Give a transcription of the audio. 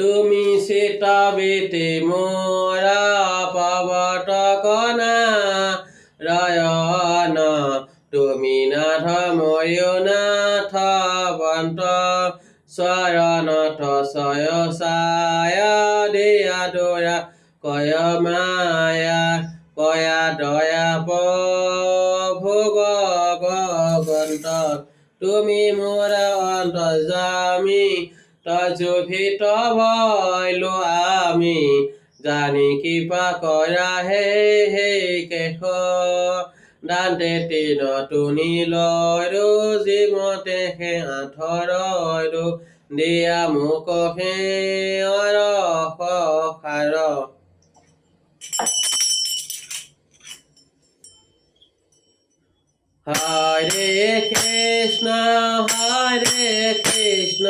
তুমি সীতা বেটে মোরা পবটক নারায়ণ তুমি নাথ ময়ূনাথ বন্ত স্বরনাথ ছয় ছায়া দিয়া দয়া কয় মায়া কয়া দয়া ভোগ গন্ত তুমি মোর অন্তর্যামী তজুভিত ভয়লো আমি জানি কৃপা কৰা হে কেশ দান্তে তিন তুনি লয়ৰো জীৱতে হে আঠৰয়ৰো দিয়া মোক হে অৰস সাৰ। হৰে কৃষ্ণ